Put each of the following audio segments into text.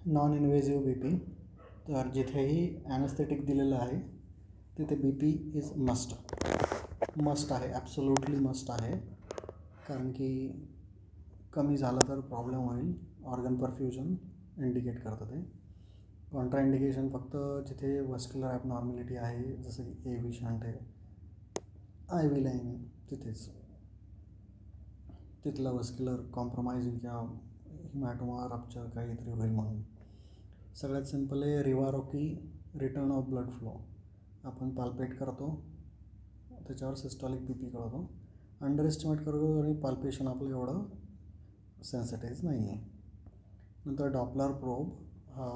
Non invasive बी P, तर जिथेही ॲनेस्थेटिक दिलेलं आहे तिथे बी पी इज मस्ट आहे, ॲब्सोल्युटली मस्ट आहे. कारण की कमी झालं तर प्रॉब्लेम होईल. ऑर्गन परफ्युजन इंडिकेट करतं ते. कॉन्ट्रा इंडिकेशन फक्त जिथे वस्क्युलर ॲबनॉर्मॅलिटी आहे, जसं की ए व्ही शंट आहे, आय व्ही लाईन, तिथलं वस्क्युलर कॉम्प्रोमाइजिंग किंवा हिमॅटोमा रप्चर काहीतरी होईल म्हणून. सगळ्यात सिम्पल आहे रिवारोकी रिटर्न ऑफ ब्लड फ्लो. आपण पाल्पेट करतो, त्याच्यावर सिस्टॉलिक बी पी कळतो. अंडर एस्टिमेट करतो आणि पाल्पेशन आपलं एवढं सेन्सिटाईज नाही आहे. नंतर डॉपलर प्रोब हा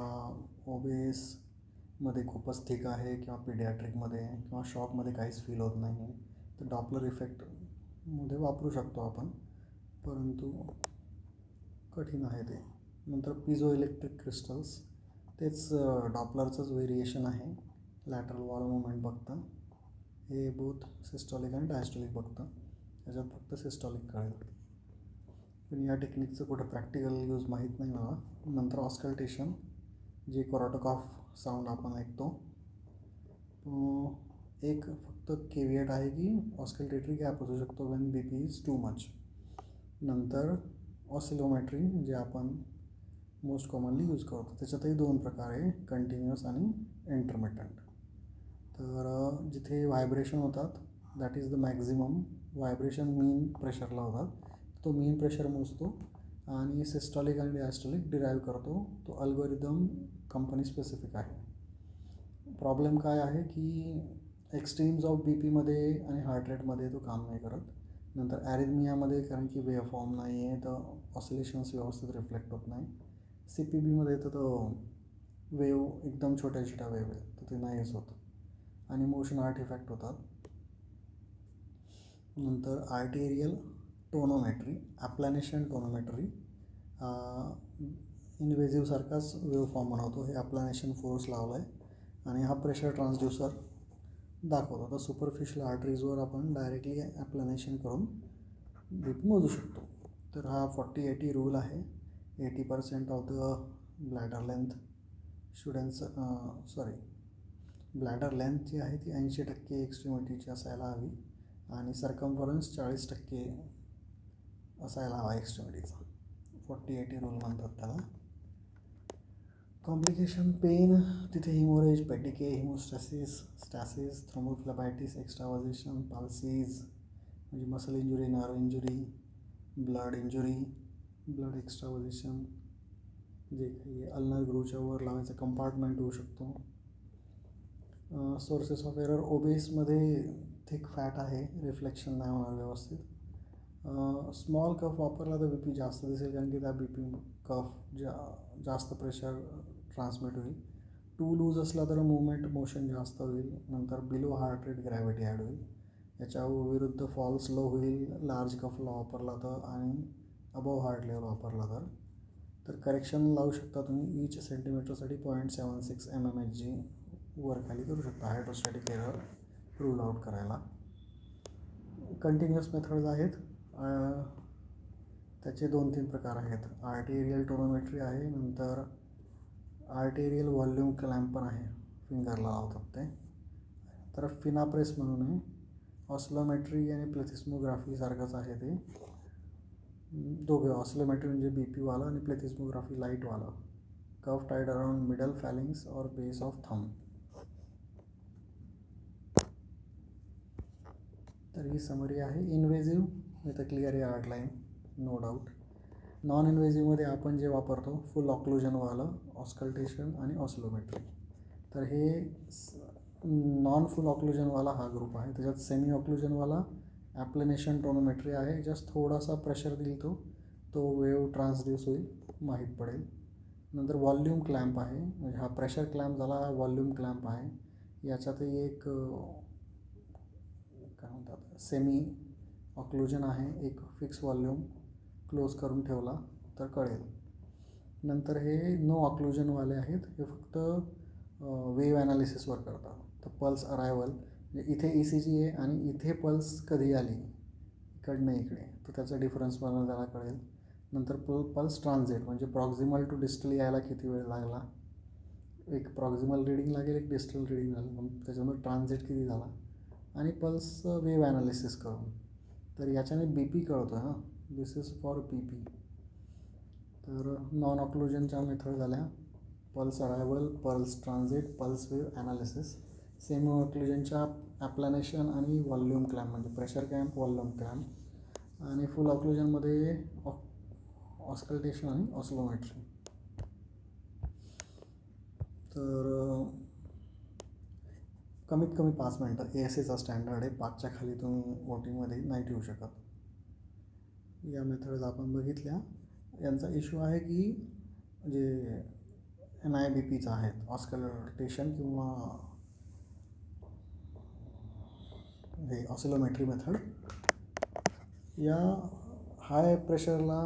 ओबेसमध्ये खूपच थिक आहे किंवा पिडियाट्रिकमध्ये किंवा शॉकमध्ये काहीच फील होत नाही आहे, तर डॉपलर इफेक्टमध्ये वापरू शकतो आपण, परंतु कठीण आहे ते. नंतर पिझो इलेक्ट्रिक क्रिस्टल्स, तेच डॉपलरचंच व्हेरिएशन आहे. लॅटरल वॉल मुवमेंट बघतं, हे बोथ सिस्टॉलिक आणि डायस्टॉलिक बघतं, त्याच्यात फक्त सिस्टॉलिक कळेल. पण या टेक्निकचं कुठं प्रॅक्टिकल यूज माहीत नाही मला. नंतर ऑस्कल्टेशन, जे कोराटोकॉफ साऊंड आपण ऐकतो, एक फक्त केविएट आहे की ऑस्कल्टेटरी गॅप असू शकतो when B P is too much. नंतर ऑसिलोमेट्री, जे आपण मोस्ट कॉमनली यूज करतो, त्याच्यातही दोन प्रकार आहे, कंटिन्युअस आणि इंटरमिटंट. तर जिथे व्हायब्रेशन होतात that is the maximum vibration mean प्रेशरला होतात, तो मीन प्रेशर मोजतो आणि सिस्टॉलिक आणि डायस्टॉलिक डिराईव्ह करतो. तो अल्गोरिदम कंपनी स्पेसिफिक आहे. प्रॉब्लेम काय आहे की एक्स्ट्रीम्स ऑफ बी पीमध्ये आणि हार्ट रेटमध्ये तो काम नाही करत. नंतर ॲरिथमियामध्ये कारण की वेव फॉर्म नाही आहे, तर ऑसिलेशन्स व्यवस्थित रिफ्लेक्ट होत नाही. सी पी बीमध्ये तर तो वेव एकदम छोट्या छोट्या वेव आहे, तर ते नाहीच होत आणि मोशन आर्टिफॅक्ट होतात. नंतर आर्टेरियल टोनोमेट्री, ॲप्लॅनेशन टोनोमेट्री, इन्व्हेजिव्हसारखाच वेव फॉर्म बनवतो. हे ॲप्लॅनेशन फोर्स लावला आहे आणि हा प्रेशर ट्रान्सड्युसर दाखवतो. तर सुपरफिशियल आर्टरीजवर आपण डायरेक्टली ॲप्लॅनेशन करून बी पी मोजू शकतो. तर हा 40-80 रूल आहे. 80% of the bladder length bladder length जी आहे ती 80% एक्स्ट्रीमिटीची असायला हवी आणि सर्कम्फरन्स 40% असायला हवा एक्स्ट्रीमिटीचा. 40-80 रूल म्हणतात त्याला. कॉम्प्लिकेशन, पेन, तिथे haemorrhage, petechiae, haemostasis, stasis, thrombophlebitis, extravasation, palsies म्हणजे muscle injury, nerve injury, blood injury, blood extravasation, जे काही अल्नर ग्रूच्या वर लावायचं कंपार्टमेंट होऊ शकतो. सोर्सेस ऑफ एरर, ओबेसमध्ये थिक फॅट आहे, रिफ्लेक्शन नाही होणार व्यवस्थित. स्मॉल कफ वापरला तर बी पी जास्त दिसेल, कारण की त्या बी पी कफ जास्त प्रेशर ट्रान्समिट होईल. टू लूज असला तर मोशन जास्त होईल. नंतर below heart rate gravity add होईल. याच्या विरुद्ध फॉल स्लो होईल लार्ज कफला वापरला तर आणि अबव हार्ट लेवल वापरला तर करेक्शन लावू शकता तुम्ही. ईच सेंटीमीटरसाठी 0.76 mmHg वर खाली करू शकता हायड्रोस्टॅटिक एरर रूल आउट करायला. कंटिन्युअस मेथड्स आहेत, त्याचे 2-3 प्रकार आहेत. आर्टेरियल टोनोमेट्री आहे, नंतर आर्टेरियल व्हॉल्यूम क्लॅम्प पण आहे, फिंगरला लावतात ते. तर फिनाप्रेस म्हणून आहे. ऑसिलोमेट्री आणि प्लेथिस्मोग्राफी सारखंच आहे ते. दोघे, ऑसिलोमेट्री म्हणजे बी पीवाला आणि प्लेथिस्मोग्राफी लाईटवाला. Cuff tied around middle phalanges और बेस ऑफ थंब. तर ही समरी आहे. Invasive with a clear yard line, no doubt. Non इन्व्हेजिव्हमध्ये आपण जे वापरतो फुल ऑक्लुजनवालं ऑस्कल्टेशन आणि ऑसिलोमेट्री. तर हे नॉन फुल ऑक्लुजनवाला हा ग्रुप आहे. त्याच्यात सेमी ऑक्लुजनवाला ॲप्लॅनेशन टोनोमेट्री आहे. जस्ट थोडासा प्रेशर दिल तो वेव ट्रान्सड्यूस होईल, माहीत पडेल. नंतर व्हॉल्यूम क्लॅम्प आहे, म्हणजे हा प्रेशर क्लॅम्प झाला, हा व्हॉल्यूम क्लॅम्प आहे. याच्यातही एक काय म्हणतात सेमी ऑक्लुजन आहे, एक फिक्स व्हॉल्यूम क्लोज करून ठेवला तर कळेल. नंतर हे नो ऑक्लुजनवाले आहेत, हे फक्त वेव ॲनालिसिसवर करतात. तर पल्स अरायवल म्हणजे इथे ई सी जी आहे आणि इथे पल्स कधी आली इकडनं इकडे, तर त्याचा डिफरन्स मला त्याला कळेल. नंतर पल्स ट्रान्झिट म्हणजे प्रॉक्झिमल टू डिस्टल यायला किती वेळ लागला, एक प्रॉक्झिमल रिडिंग लागेल, एक डिस्टल रिडिंग लागेल, मग त्याच्यामध्ये ट्रान्झिट किती झाला, आणि पल्स वेव ॲनालिसिस करून. तर याच्याने बी पी कळतो हां, this is for B P. तर नॉन ऑक्लुजनच्या मेथड झाल्या pulse arrival, pulse transit, pulse wave analysis. Semi ऑक्लुजनच्या ॲप्लॅनेशन आणि व्हॉल्यूम क्लॅम्प म्हणजे प्रेशर कॅम्प, व्हॉल्यूम क्लॅम्प. आणि फुल ऑक्लुजनमध्ये ऑस्कल्टेशन आणि ऑसिलोमेट्री. तर कमीत कमी 5 मिनटं ASAचा स्टँडर्ड आहे, 5च्या खाली तुम्ही वोटिंगमध्ये नाही ठेवू शकत. या मेथड्स आपण बघितल्या. यांचा इश्यू आहे की जे NIBPचा आहेत, ऑस्कल्टेशन किंवा हे ऑसिलोमेट्री मेथड, या हाय प्रेशरला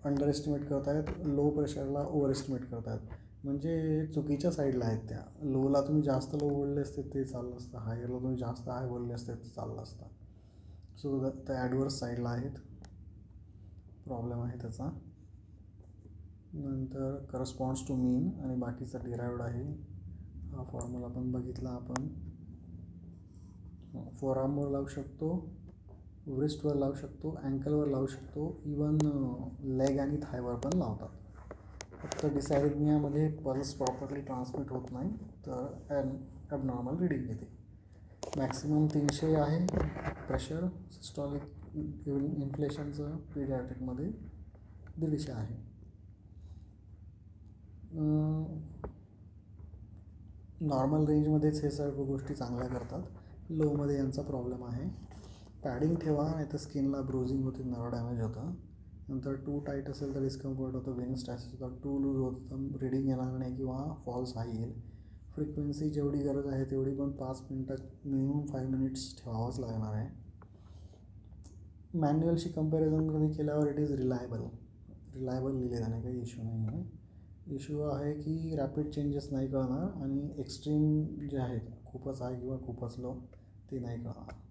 अंडर एस्टिमेट करत आहेत, लो प्रेशरला ओव्हर एस्टिमेट करत आहेत. म्हणजे चुकीच्या साईडला आहेत त्या. लोला तुम्ही जास्त लो बोलले असते ते चाललं असतं, हायरला तुम्ही जास्त हाय बोलले असते ते चाललं असतं. सो त्या ॲडवर्स साईडला आहेत, प्रॉब्लेम आहे त्याचा. नंतर करस्पॉन्ड्स टू मीन आणि बाकीचा डिराइव्ड आहे. हा फॉर्म्युला पण बघितला आपण. फोरआर्मवर लावू शकतो, व्रिस्टवर लावू शकतो, अँकलवर लावू शकतो, इवन लेग आणि थायवर पण लावतात. फक्त डिसॅरिथमियामध्ये पल्स प्रॉपरली ट्रान्समिट होत नाही, तर ॲबनॉर्मल रिडिंग येते. मॅक्सिमम 300 आहे प्रेशर. सिस्टॉलिक इन्फ्लेशनचं पीडियाट्रिकमध्ये 150 आहे. नॉर्मल रेंजमध्येच हे सर्व गोष्टी चांगल्या करतात, लोमध्ये यांचा प्रॉब्लेम आहे. पॅडिंग ठेवा, नाही तर स्किनला ब्रुझिंग होते, नर्व डॅमेज होतं. नंतर टू टाईट असेल तर डिस्कम्फर्ट होतं, व्हेनस स्टॅसिस होतं, टू लूज होतं, रिडिंग येणार नाही किंवा फॉल्स हाय येईल. फ्रिक्वेन्सी जेवढी गरज आहे तेवढी पण 5 मिनटात मिनिमम 5 मिनिट्स ठेवावंच लागणार आहे. मॅन्युअलशी कम्पॅरिझन कधी केल्यावर इट इज रिलायबल लिहिले जाणे काही इश्यू नाही आहे. इश्यू आहे की रॅपिड चेंजेस नाही कळणार आणि एक्स्ट्रीम जे आहेत खूपच हाय किंवा खूपच लो ते नाही कळणार.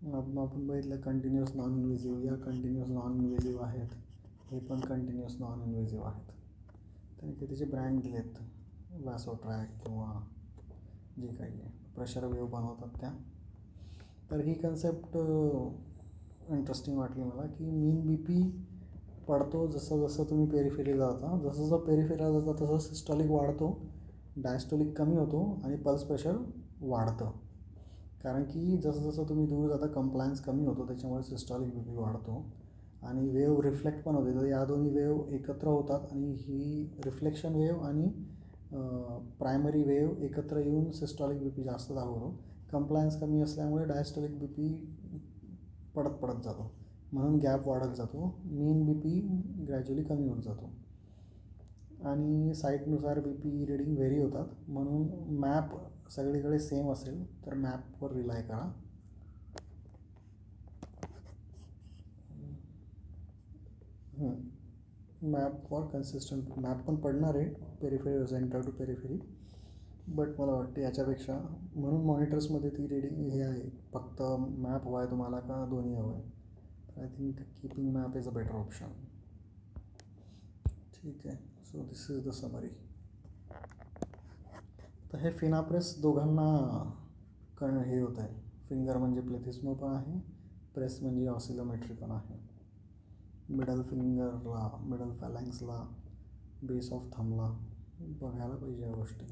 आपण बघितलं कंटिन्युअस नॉन इन्व्हेजिव्ह, या कंटिन्युअस नॉन इन्व्हेजिव्ह आहेत, हे पण कंटिन्युअस नॉन इन्व्हेजिव्ह आहेत. त्यांनी ते त्याचे ब्रँड दिलेत, वॅसोट्रॅक किंवा जे काही आहे, प्रेशर वेव्ह बनवतात त्या. तर ही कन्सेप्ट इंटरेस्टिंग वाटली मला की मीन बी पी पडतो जसं जसं तुम्ही पेरिफेरी जाता, जसं जसं पेरिफेरीला जाता तसं सिस्टॉलिक वाढतो, डायस्टोलिक कमी होतो आणि पल्स प्रेशर वाढतं. कारण की जसं जसं तुम्ही दूर जाता कंप्लायन्स कमी होतो, त्याच्यामुळे सिस्टॉलिक बी पी वाढतो. आणि वेव्ह रिफ्लेक्ट पण होते, तर या दोन्ही वेव्ह एकत्र होतात आणि ही रिफ्लेक्शन वेव्ह आणि प्रायमरी वेव्ह एकत्र येऊन सिस्टॉलिक बी पी जास्त दाखवतो. कंप्लायन्स कमी असल्यामुळे डायस्टोलिक बी पी पडत जातो, म्हणून गॅप वाढत जातो, मीन बी पी ग्रॅज्युअली कमी होत जातो. आणि साईटनुसार बी पी रिडिंग व्हेरी होतात, म्हणून मॅप सगळीकडे सेम असेल तर मॅपवर रिलाय करा. मॅप फॉर कन्सिस्टंट, मॅप पण पडणार आहे periphery centre to periphery, but मला वाटते याच्यापेक्षा, म्हणून मॉनिटर्समध्ये ती रिडिंग हे आहे, फक्त मॅप हवा आहे तुम्हाला का दोन्ही हवं आहे. I think keeping map is a better option. ठीक आहे, so this is the summary. तर हे फिनाप्रेस दोघांना हे होत आहे, फिंगर म्हणजे प्लेथिस्मो पण आहे, प्रेस म्हणजे ऑसिलोमेट्री पण आहे. मिडल फिंगरला, मिडल फॅलॅंक्सला, बेस ऑफ थंबला बघायला पाहिजे या गोष्टी.